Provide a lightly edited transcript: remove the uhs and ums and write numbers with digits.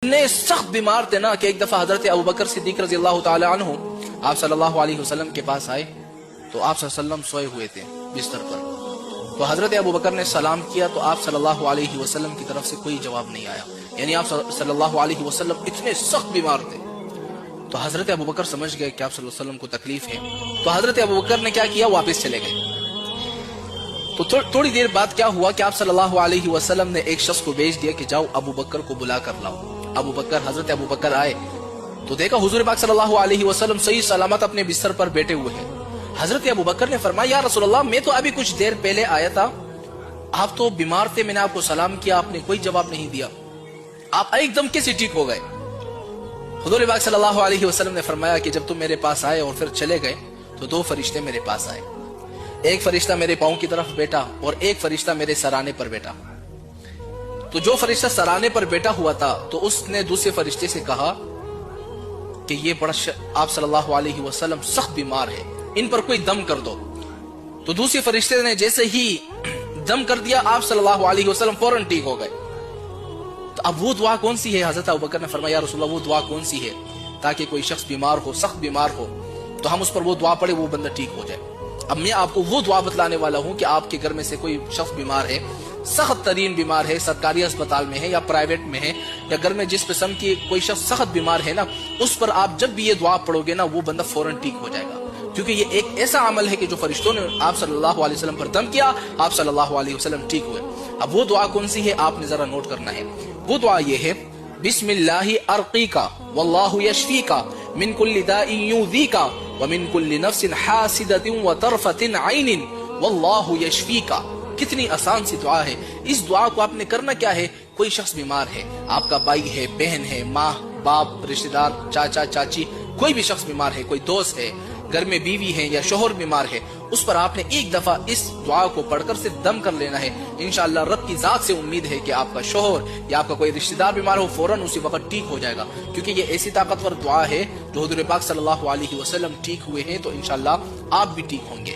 اتنے سخت بیمار تھے نا کہ ایک دفعہ حضرت ابوبکر صدیق رضی اللہ تعالی عنہ آپ صلی اللہ علیہ وسلم کے پاس آئے تو آپ صلی اللہ علیہ وسلم سوئے ہوئے تھے بستر پر. تو حضرت ابوبکر نے سلام کیا تو آپ صلی اللہ علیہ وسلم کی طرف سے کوئی جواب نہیں آیا. یعنی آپ صلی اللہ علیہ وسلم اتنے سخت بیمار تھے. تو حضرت ابوبکر سمجھ گئے کہ آپ صلی اللہ علیہ وسلم کو تکلیف ہے. تو حضرت ابوبکر نے کیا کیا, واپس چلے گئے. تو تھوڑی دیر بعد کیا ہوا کہ آپ صلی اللہ علیہ وسلم نے ایک شخص کو بھیج دیا کہ جاؤ ابوبکر کو بلا کر لاؤ. حضرت ابوبکر آئے تو دیکھا حضور پاک صلی اللہ علیہ وسلم صحیح سلامت اپنے بستر پر بیٹھے ہوئے ہیں. حضرت ابوبکر نے فرمایا یا رسول اللہ میں تو ابھی کچھ دیر پہلے آیا تھا, آپ تو بیمار تھے, میں نے آپ کو سلام کیا, آپ نے کوئی جواب نہیں دیا, آپ ایک دم کیسے ٹھیک ہو گئے؟ حضور پاک صلی اللہ علیہ وسلم نے فرمایا کہ جب تم میرے پاس آئے اور پھر چلے گئے تو دو فرشتے میرے پاس آئے. ایک فرشتہ میرے پاؤں کی طرف بیٹھا اور ایک فرشتہ میرے سرانے پر بیٹھا. تو جو فرشتہ سرانے پر بیٹھا ہوا تھا تو اس نے دوسرے فرشتے سے کہا کہ یہ بڑا آپ صلی اللہ علیہ وسلم سخت بیمار ہے, ان پر کوئی دم کر دو. تو دوسرے فرشتے نے جیسے ہی دم کر دیا آپ صلی اللہ علیہ وسلم فوراً ٹھیک ہو گئے. تو اب وہ دعا کون سی ہے؟ حضرت ابوبکر نے فرمایا یا رسول اللہ وہ دعا کون سی ہے تاکہ کوئی شخص بیمار ہو, سخت بیمار ہو, تو ہم اس پر وہ دعا پڑھے, وہ بندہ ٹھیک ہو جائے. اب میں آپ کو وہ دعا بتلانے والا ہوں کہ آپ کے گھر میں سے کوئی شخص بیمار ہے, سخت ترین بیمار ہے, سرکاری اسپتال میں ہے یا پرائیویٹ میں ہے, یا گھر میں جس قسم کی کوئی شخص سخت بیمار ہے نا, اس پر آپ جب بھی یہ دعا پڑھو گے نا وہ بندہ فوراً ٹھیک ہو جائے گا. کیونکہ یہ ایک ایسا عمل ہے کہ جو فرشتوں نے آپ صلی اللہ علیہ وسلم پر دم کیا, آپ صلی اللہ علیہ وسلم ٹھیک ہوئے. اب وہ دعا کون سی ہے آپ نے ذرا نوٹ کرنا ہے. وہ دعا یہ ہے بسم اللہ ارقیکا واللہ یشفیکا من کل داء یؤذیکا ومن کل نفس حاسدۃ وطرفۃ عین واللہ یشفیکا. کتنی آسان سی دعا ہے. اس دعا کو آپ نے کرنا کیا ہے, کوئی شخص بیمار ہے, آپ کا بھائی ہے, بہن ہے, ماں باپ, رشتہ دار, چاچا چاچی, کوئی بھی شخص بیمار ہے, کوئی دوست ہے, گھر میں بیوی ہے یا شوہر بیمار ہے, اس پر آپ نے ایک دفعہ اس دعا کو پڑھ کر صرف دم کر لینا ہے. انشاءاللہ رب کی ذات سے امید ہے کہ آپ کا شوہر یا آپ کا کوئی رشتہ دار بیمار ہو فوراً اسی وقت ٹھیک ہو جائے گا. کیونکہ یہ ایسی طاقتور دعا ہے جو حضور پاک صلی اللہ علیہ وسلم ٹھیک ہوئے ہیں, تو انشاءاللہ آپ بھی ٹھیک ہوں گے.